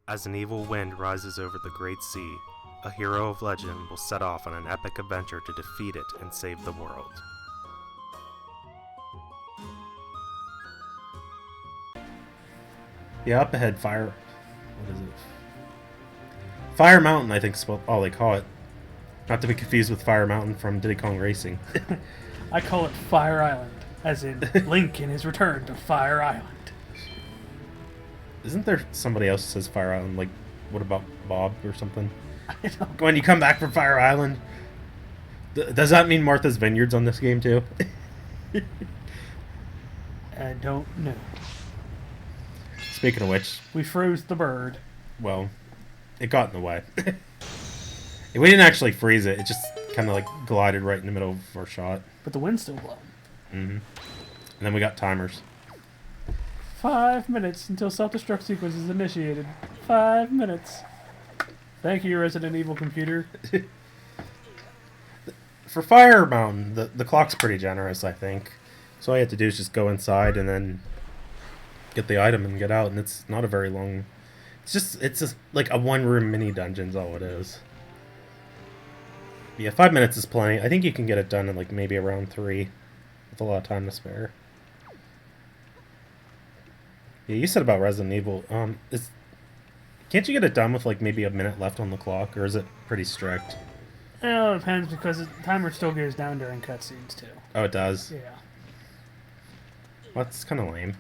As an evil wind rises over the great sea, a hero of legend will set off on an epic adventure to defeat it and save the world. Yeah, up ahead, Fire... What is it? Fire Mountain, I think is all they call it. Not to be confused with Fire Mountain from Diddy Kong Racing. I call it Fire Island, as in Link in his return to Fire Island. Isn't there somebody else who says Fire Island? Like, what about Bob or something? I don't, When you come back from Fire Island? Does that mean Martha's Vineyard's on this game too? I don't know. Speaking of which, We froze the bird. well, it got in the way. We didn't actually freeze it. It just kind of like glided right in the middle of our shot. But the wind's still blowing. And then we got timers. 5 minutes until self-destruct sequence is initiated. 5 minutes. Thank you, Resident Evil computer. For Fire Mountain, the clock's pretty generous, I think. So all you have to do is just go inside and then get the item and get out, and it's not a very long... It's just like a one-room mini dungeon's all it is. Yeah, 5 minutes is plenty. I think you can get it done in like maybe around 3 with a lot of time to spare. Yeah, you said about Resident Evil. Can't you get it done with like maybe a minute left on the clock, or is it pretty strict? Well, it depends because the timer still goes down during cutscenes too. Oh, it does? Yeah. Well, that's kind of lame.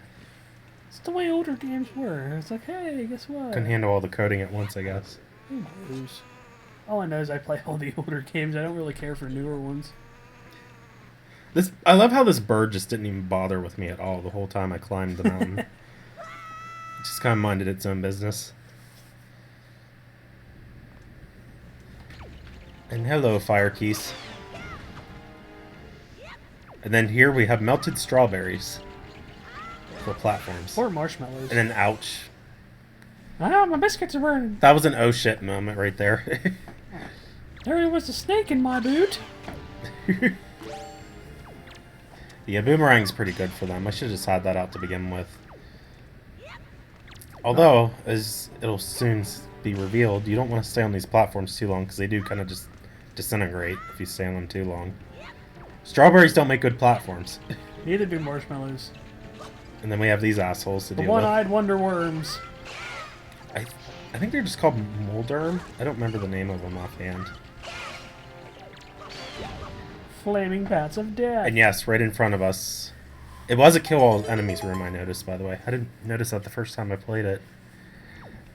It's the way older games were. It's like, hey, guess what? Couldn't handle all the coding at once, I guess. Who knows? All I know is I play all the older games. I don't really care for newer ones. I love how this bird just didn't even bother with me at all the whole time I climbed the mountain. It just kind of minded its own business. And hello, Fire Keys. And then here we have melted strawberries for platforms. Or marshmallows. And then ouch. Ah, my biscuits are burning. That was an oh shit moment right there. There was a snake in my boot. Yeah, Boomerang's pretty good for them. I should have just had that out to begin with. Although, as it'll soon be revealed, you don't want to stay on these platforms too long because they do kind of just disintegrate if you stay on them too long. Strawberries don't make good platforms. Neither do marshmallows. And then we have these assholes to The deal with. one-eyed wonder worms. I think they're just called Molderm. I don't remember the name of them offhand. Flaming bats of death. And yes, right in front of us. It was a kill all enemies room, I noticed, by the way. I didn't notice that the first time I played it.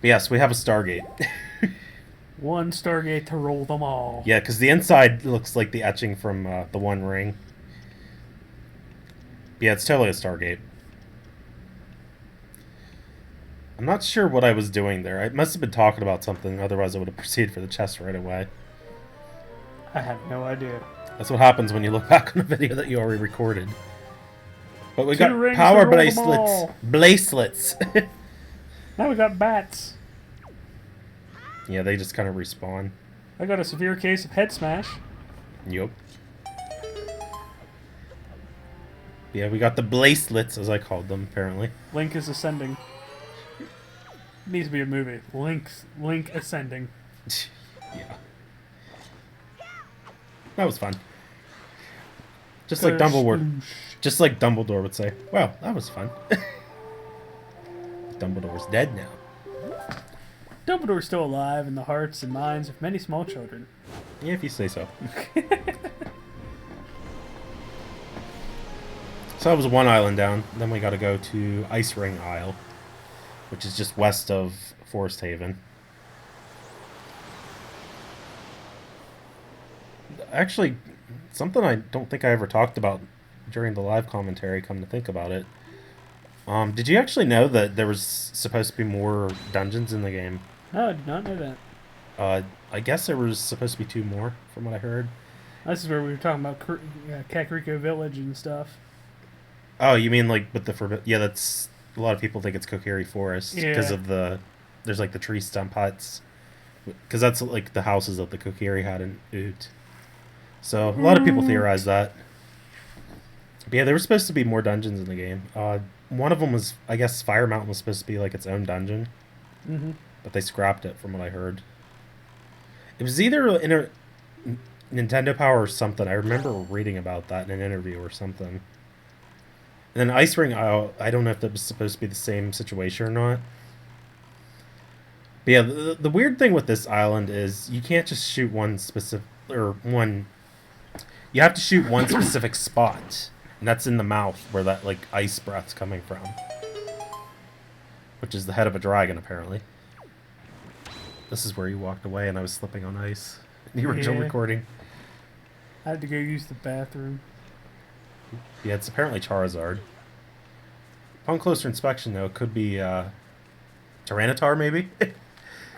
But yes, we have a Stargate. One Stargate to rule them all. Yeah, because the inside looks like the etching from the One Ring. Yeah, it's totally a Stargate. I'm not sure what I was doing there. I must have been talking about something, otherwise I would have proceeded for the chest right away. I have no idea. That's what happens when you look back on a video that you already recorded. But we Two got rings power to rule them bracelets. all. Bracelets. Now we got bats. Yeah, they just kind of respawn. I got a severe case of head smash. Yup. Yeah, we got the bracelets, as I called them, apparently. Link is ascending. Needs to be a movie. Link ascending. Yeah. That was fun. Just like Dumbledore would say. Well, that was fun. Dumbledore's dead now. Dumbledore's still alive in the hearts and minds of many small children. Yeah, if you say so. So that was one island down. Then we got to go to Ice Ring Isle, which is just west of Forest Haven. Actually, something I don't think I ever talked about during the live commentary, come to think about it. Did you actually know that there was supposed to be more dungeons in the game? No, I did not know that. I guess there was supposed to be 2 more, from what I heard. This is where we were talking about Kakariko Village and stuff. Oh, you mean like with the yeah, that's... A lot of people think it's Kokiri Forest because Yeah. of there's like the tree stump huts. Because that's like the houses that the Kokiri had in Oot. So a lot of people theorize that. But yeah, there were supposed to be more dungeons in the game. One of them was, I guess, Fire Mountain was supposed to be like its own dungeon. but they scrapped it from what I heard. It was either in a Nintendo Power or something. I remember reading about that in an interview or something. And then Ice Ring Isle, I don't know if that was supposed to be the same situation or not. But yeah, the weird thing with this island is you can't just shoot one specific, or one, you have to shoot one specific spot. And that's in the mouth where that, like, ice breath's coming from. Which is the head of a dragon, apparently. This is where you walked away and I was slipping on ice in the original recording. I had to go use the bathroom. Yeah, it's apparently Charizard. Upon closer inspection, though, it could be Tyranitar, maybe.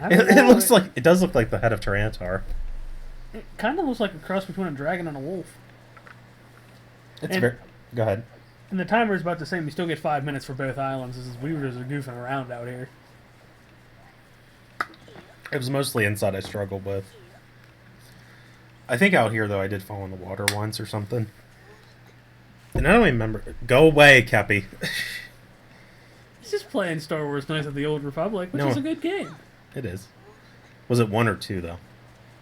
It looks like it does look like the head of Tyranitar. It kind of looks like a cross between a dragon and a wolf. It's very. Go ahead. And the timer is about the same. You still get 5 minutes for both islands. This is weird are goofing around out here. It was mostly inside I struggled with. I think out here, though, I did fall in the water once or something. And I don't even remember. Go away, Kepi. He's just playing Star Wars Knights of the Old Republic, which is a good game. It is. Was it 1 or 2, though?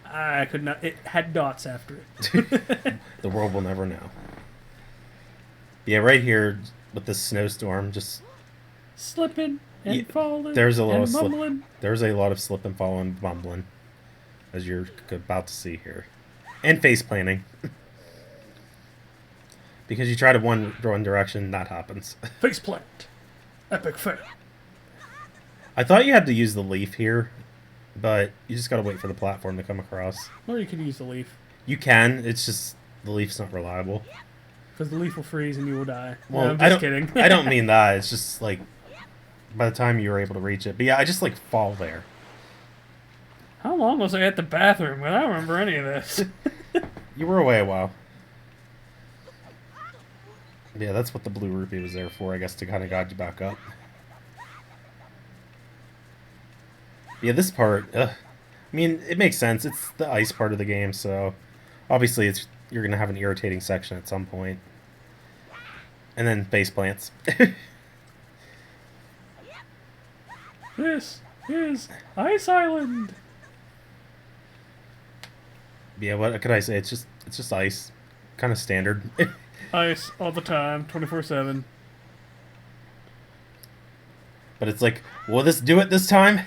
I could not. It had dots after it. The world will never know. Yeah, right here with this snowstorm, just slipping and falling. There's a lot and of mumbling. There's a lot of slip and fall and bumbling, as you're about to see here, and face planting. Because you try to one direction, that happens. Face plant. Epic fail. I thought you had to use the leaf here, but you just gotta wait for the platform to come across. Or you could use the leaf. You can. It's just the leaf's not reliable. Because the leaf will freeze and you will die. Well, no, I'm just kidding. I don't mean that. It's just like by the time you were able to reach it. But yeah, I just like fall there. How long was I at the bathroom? I don't remember any of this. You were away a while. Yeah, that's what the blue rupee was there for, I guess, to kind of guide you back up. Yeah, this part, I mean, it makes sense. It's the ice part of the game, so obviously you're going to have an irritating section at some point. And then base plants. This is Ice Island. Yeah, what could I say? It's just ice. Kind of standard. Ice all the time, 24/7. But it's like, will this do it this time?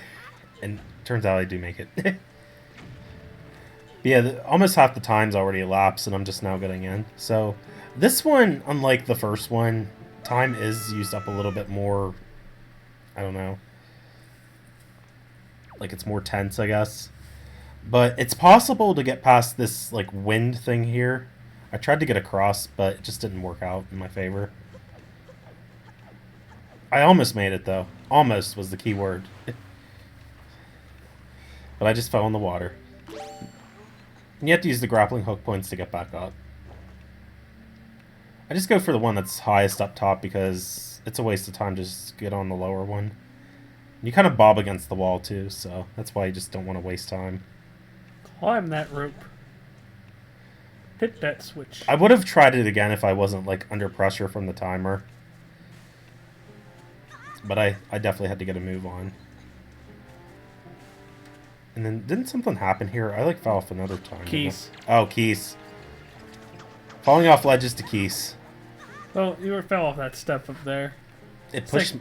And turns out I do make it. But yeah, almost half the time's already elapsed, and I'm just now getting in. So this one, unlike the first one, time is used up a little bit more. I don't know. Like, it's more tense, I guess. But it's possible to get past this, like, wind thing here. I tried to get across, but it just didn't work out in my favor. I almost made it, though. Almost was the key word. But I just fell in the water. And you have to use the grappling hook points to get back up. I just go for the one that's highest up top because it's a waste of time to just get on the lower one. You kind of bob against the wall, too, so that's why you just don't want to waste time. Climb that rope. Hit that switch. I would have tried it again if I wasn't, like, under pressure from the timer. But I definitely had to get a move on. And then, didn't something happen here? I, like, fell off another time. Keys. Oh, keys. Falling off ledges to keys. Well, you fell off that step up there. It pushed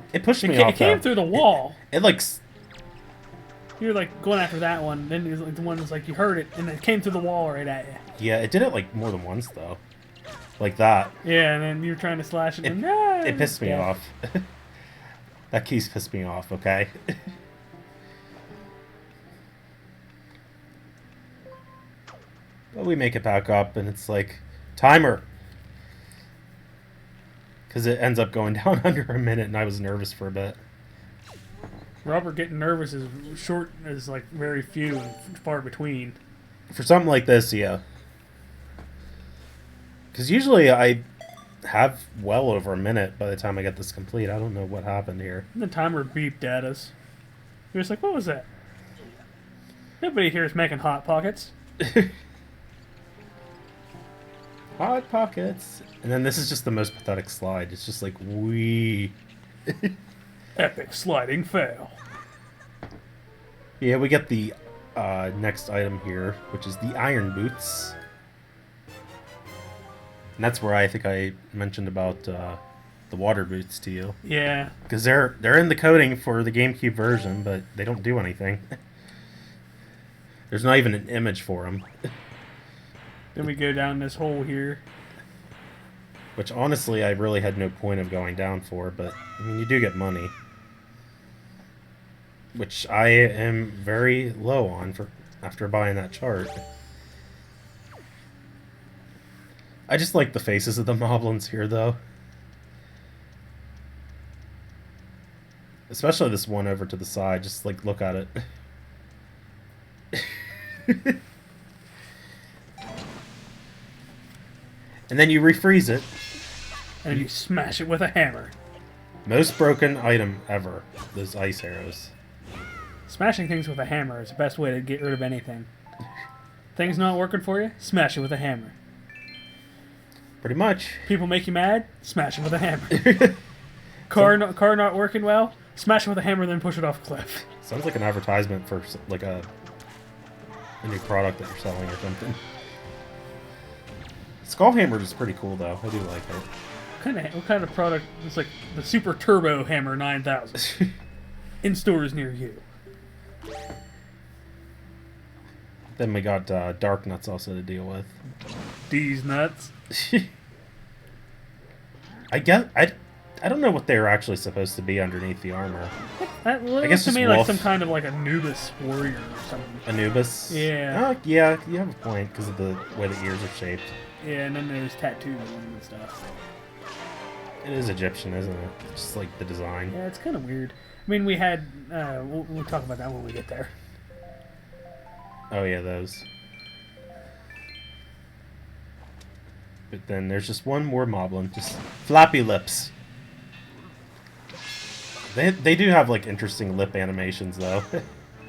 me off. It came through the wall. It like... You were, like, going after that one. Then it was, like, the one that's, like, you heard it, and it came through the wall right at you. Yeah, it did it, like, more than once, though. Like that. Yeah, and then you were trying to slash it, and it pissed me off. That keys pissed me off, okay? But we make it back up, and it's like, timer! Because it ends up going down under a minute, and I was nervous for a bit. Robert getting nervous is short, is like very few and far between. For something like this, yeah. Because usually I have well over a minute by the time I get this complete. I don't know what happened here. And the timer beeped at us. He was like, what was that? Nobody here is making Hot Pockets. Hot Pockets. And then this is just the most pathetic slide. It's just like, wee. Epic sliding fail. Yeah, we get the next item here, which is the iron boots. And that's where I think I mentioned about the water boots to you. Yeah. Because they're in the coding for the GameCube version, but they don't do anything. There's not even an image for them. Then we go down this hole here. Which honestly I really had no point of going down for, but I mean you do get money. Which I am very low on for after buying that chart. I just like the faces of the moblins here though. Especially this one over to the side, just like look at it. And then you refreeze it. And you smash it with a hammer. Most broken item ever. Those ice arrows. Smashing things with a hammer is the best way to get rid of anything. Things not working for you? Smash it with a hammer. Pretty much. People make you mad? Smash it with a hammer. Car not working well? Smash it with a hammer, then push it off a cliff. Sounds like an advertisement for like a new product that you're selling or something. Skull Hammer is pretty cool though. I do like it. What kind of product? It's like the Super Turbo Hammer 9000. In stores near you. Then we got Dark Nuts also to deal with. These nuts. I don't know what they're actually supposed to be underneath the armor. That looks I guess to just me like wolf. some kind of like Anubis warrior or something. Anubis? Yeah. Yeah, you have a point because of the way the ears are shaped. Yeah, and then there's tattoos and stuff. It is Egyptian, isn't it? Just like the design. Yeah, it's kind of weird. I mean, we had... we'll talk about that when we get there. Oh yeah, those. But then there's just one more moblin. Just flappy lips. They do have like interesting lip animations though.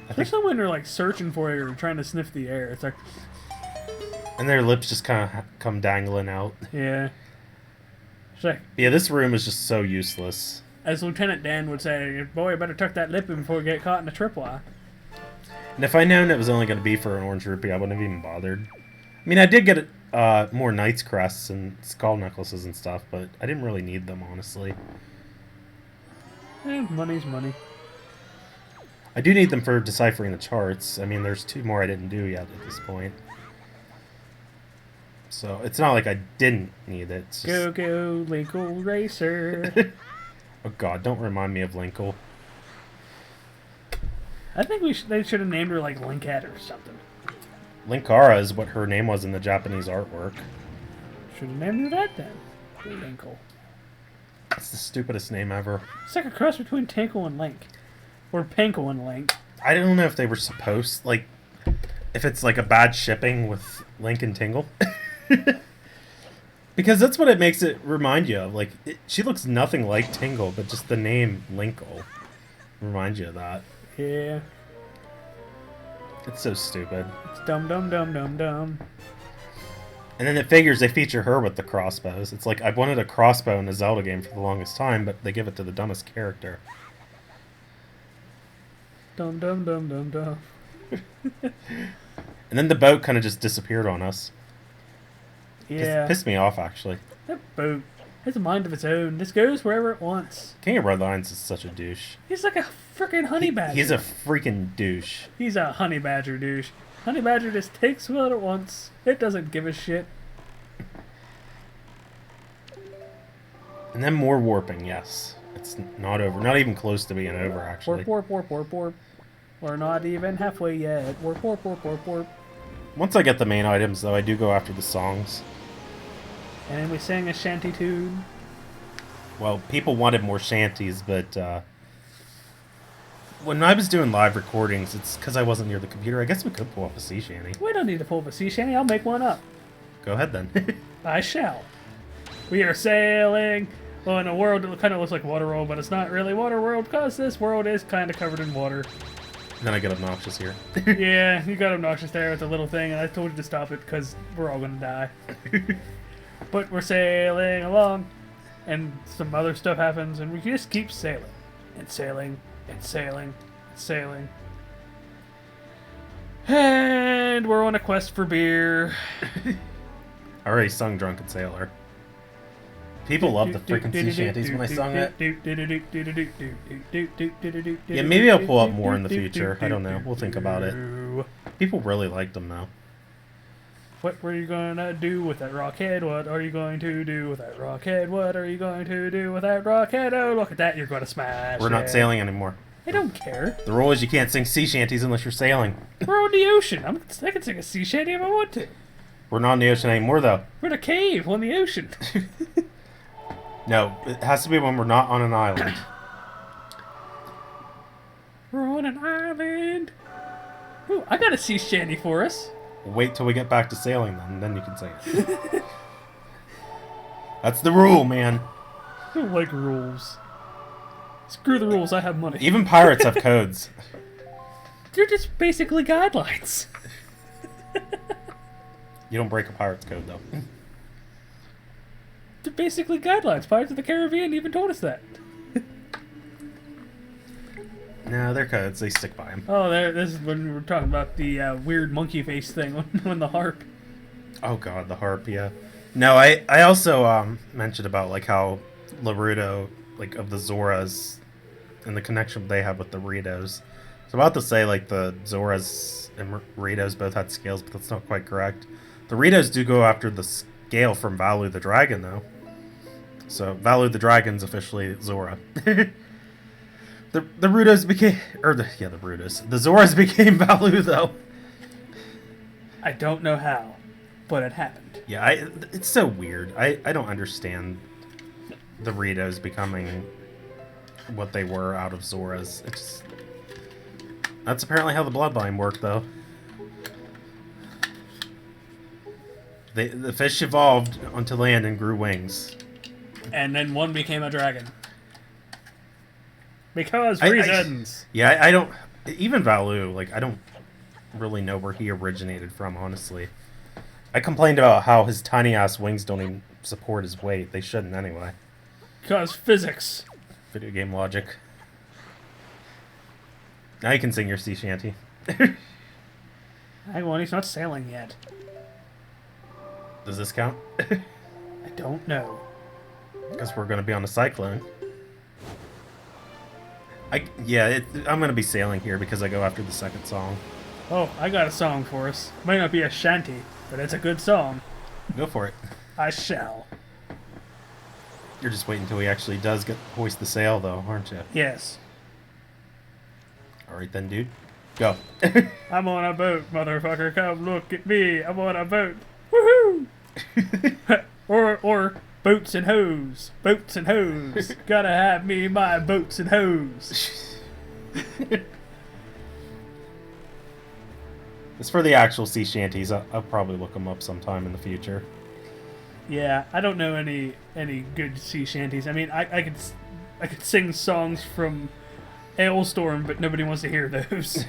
Especially when they're like searching for you or trying to sniff the air. It's like... And their lips just kind of come dangling out. Yeah. It's like... Yeah, this room is just so useless. As Lieutenant Dan would say, boy, you better tuck that lip in before we get caught in a tripwire. And if I'd known it was only going to be for an orange rupee, I wouldn't have even bothered. I mean, I did get more Knight's Crests and skull necklaces and stuff, but I didn't really need them, honestly. Money's money. I do need them for deciphering the charts. I mean, there's 2 more I didn't do yet at this point. So, it's not like I didn't need it. It's just... Go, Linkle Racer. Oh god, don't remind me of Linkle. I think they should have named her like Linkette or something. Linkara is what her name was in the Japanese artwork. Should have named her that then. Linkle. That's the stupidest name ever. It's like a cross between Tinkle and Link. Or Pinkle and Link. I don't know if they were supposed, like, if it's like a bad shipping with Link and Tingle. Because that's what it makes it remind you of. Like, she looks nothing like Tingle, but just the name Linkle reminds you of that. Yeah. It's so stupid. It's dumb. And then it figures they feature her with the crossbows. It's like, I've wanted a crossbow in a Zelda game for the longest time, but they give it to the dumbest character. Dumb. And then the boat kind of just disappeared on us. Yeah. Pissed me off, actually. That boat has a mind of its own. This goes wherever it wants. King of Red Lions is such a douche. He's like a freaking honey badger. He's a freaking douche. He's a honey badger douche. Honey badger just takes what it wants. It doesn't give a shit. And then more warping, yes. It's not over. Not even close to being over, actually. Warp. We're not even halfway yet. Warp. Once I get the main items, though, I do go after the songs. And then we sang a shanty tune. Well, people wanted more shanties, but when I was doing live recordings, it's because I wasn't near the computer. I guess we could pull up a sea shanty. We don't need to pull up a sea shanty. I'll make one up. Go ahead, then. I shall. We are sailing on a world that kind of looks like Waterworld, but it's not really Waterworld because this world is kind of covered in water. Then I get obnoxious here. Yeah, you got obnoxious there with the little thing, and I told you to stop it because we're all going to die. But we're sailing along, and some other stuff happens, and we just keep sailing. And sailing, and sailing, and sailing. And we're on a quest for beer. I already sung Drunken Sailor. People love the freaking sea shanties when I sung it. Yeah, maybe I'll pull up more in the future. I don't know. We'll think about it. People really liked them, though. What were you gonna do with that rock head? What are you going to do with that rock head? What are you going to do with that rock head? Oh, look at that. You're gonna smash We're not it. sailing anymore. I don't care. The rule is you can't sing sea shanties unless you're sailing. We're on the ocean. I can sing a sea shanty if I want to. We're not in the ocean anymore, though. We're in a cave on the ocean. No, it has to be when we're not on an island. We're on an island. Ooh, I got a sea shanty for us. Wait till we get back to sailing, then you can sing it. That's the rule, man. I don't like rules. Screw the rules, I have money. Even pirates have codes. They're just basically guidelines. You don't break a pirate's code, though. They're basically guidelines. Pirates of the Caribbean even told us that. No, they're codes. They stick by them. Oh, this is when we were talking about the weird monkey face thing when the harp. Oh god, the harp, yeah. No, I also mentioned about like how Larudo, like of the Zoras, and the connection they have with the Ritos. So I'm about to say like the Zoras and Ritos both had scales, but that's not quite correct. The Ritos do go after the scale from Valu the Dragon, though. So Valu the Dragon's officially Zora. The Rudos became, the Rudos. The Zoras became Valu, though. I don't know how, but it happened. Yeah, it's so weird. I don't understand the Ritos becoming what they were out of Zoras. That's apparently how the bloodline worked, though. The fish evolved onto land and grew wings. And then one became a dragon. Because reasons. I don't... Even Valu, like, I don't really know where he originated from, honestly. I complained about how his tiny-ass wings don't even support his weight. They shouldn't, anyway. Because physics. Video game logic. Now you can sing your sea shanty. Hang on, he's not sailing yet. Does this count? I don't know. Because we're going to be on a cyclone. I'm going to be sailing here because I go after the second song. Oh, I got a song for us. Might not be a shanty, but it's a good song. Go for it. I shall. You're just waiting until he actually does hoist the sail, though, aren't you? Yes. All right then, dude. Go. I'm on a boat, motherfucker. Come look at me. I'm on a boat. Woohoo! or boats and hoes. Boats and hoes. Gotta have me my boats and hoes. As for the actual sea shanties, I'll probably look them up sometime in the future. Yeah, I don't know any good sea shanties. I mean, I could sing songs from Ailstorm, but nobody wants to hear those.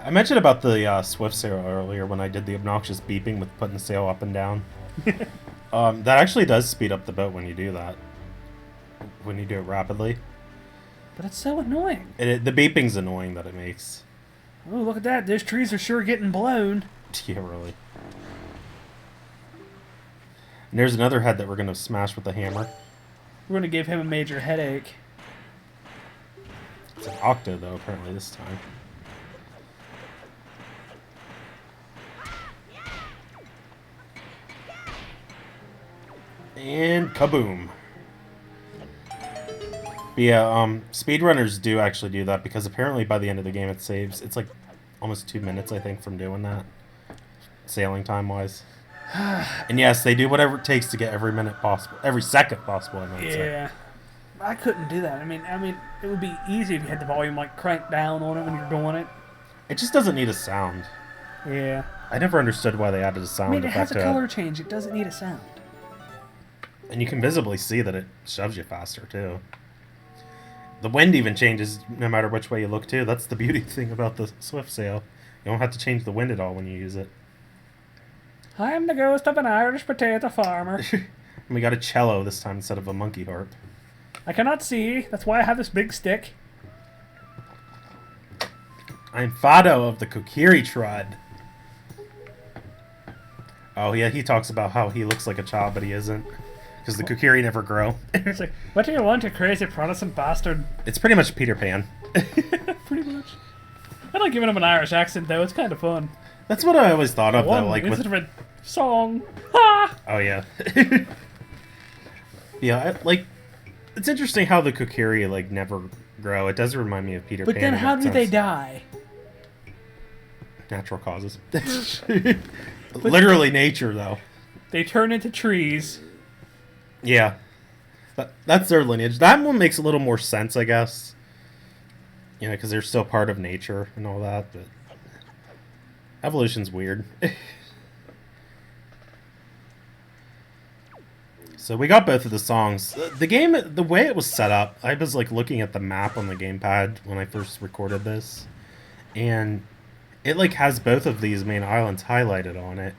I mentioned about the swift sail earlier when I did the obnoxious beeping with putting the sail up and down. That actually does speed up the boat when you do that. When you do it rapidly. But it's so annoying. The beeping's annoying that it makes. Oh, look at that. Those trees are sure getting blown. Yeah, really. And there's another head that we're going to smash with the hammer. We're going to give him a major headache. It's an octo, though, apparently, this time. And kaboom. But yeah, speedrunners do actually do that because apparently by the end of the game it saves. It's like almost 2 minutes, I think, from doing that. Sailing time-wise. And yes, they do whatever it takes to get every minute possible. Every second possible, I might say. Yeah. I couldn't do that. I mean, it would be easy if you had the volume, like, cranked down on it when you're doing it. It just doesn't need a sound. Yeah. I never understood why they added a sound I mean, it has effect a to color change. It doesn't need a sound. And you can visibly see that it shoves you faster, too. The wind even changes no matter which way you look, too. That's the beauty thing about the swift sail. You don't have to change the wind at all when you use it. I'm the ghost of an Irish potato farmer. And we got a cello this time instead of a monkey harp. I cannot see. That's why I have this big stick. I'm Fado of the Kokiri tribe. Oh, yeah, he talks about how he looks like a child, but he isn't. Because the Kokiri never grow. It's like, what do you want, you crazy Protestant bastard? It's pretty much Peter Pan. Pretty much. I like giving him an Irish accent, though. It's kind of fun. That's what I always thought of, One though. Like instead with... of a song. Ha! Oh, yeah. Yeah, like... It's interesting how the Kokiri, like, never grow. It does remind me of Peter Pan. But then how do they die? Natural causes. Literally nature, though. They turn into trees. Yeah. That's their lineage. That one makes a little more sense, I guess. You know, because they're still part of nature and all that, but... Evolution's weird. So we got both of the songs. The game, the way it was set up, I was like looking at the map on the gamepad when I first recorded this, and it like has both of these main islands highlighted on it,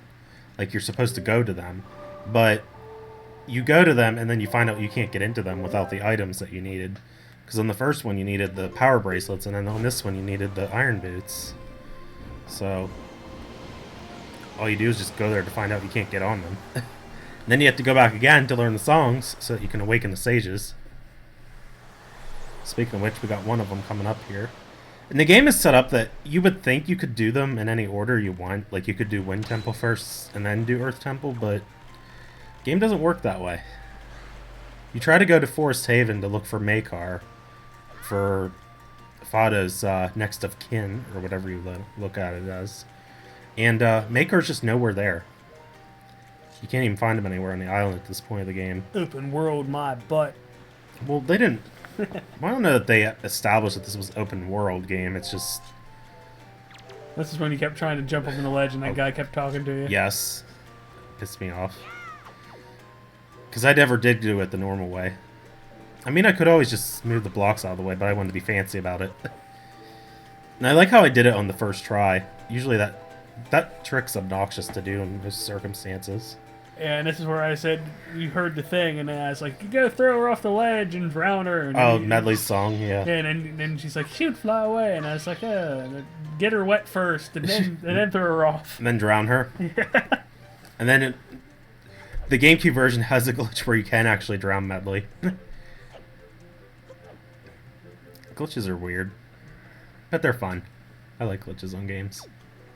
like you're supposed to go to them, but you go to them and then you find out you can't get into them without the items that you needed, because on the first one you needed the power bracelets, and then on this one you needed the iron boots. So all you do is just go there to find out you can't get on them. Then you have to go back again to learn the songs so that you can awaken the sages. Speaking of which, we got one of them coming up here. And the game is set up that you would think you could do them in any order you want. Like you could do Wind Temple first and then do Earth Temple, but the game doesn't work that way. You try to go to Forest Haven to look for Makar, for Fado's next of kin, or whatever you look at it as. And Makar's just nowhere there. You can't even find him anywhere on the island at this point of the game. Open world, my butt. Well, they didn't... I don't know that they established that this was open world game. It's just... This is when you kept trying to jump up on the ledge and that guy kept talking to you. Yes. Pissed me off. Because I never did do it the normal way. I mean, I could always just move the blocks out of the way, but I wanted to be fancy about it. And I like how I did it on the first try. Usually that trick's obnoxious to do in most circumstances. And this is where I said, you heard the thing, and I was like, you gotta throw her off the ledge and drown her. And Oh, Medli's song, yeah. And then she's like, she would fly away. And I was like, get her wet first, and then throw her off. And then drown her. Yeah. And then the GameCube version has a glitch where you can actually drown Medli. Glitches are weird, but they're fun. I like glitches on games.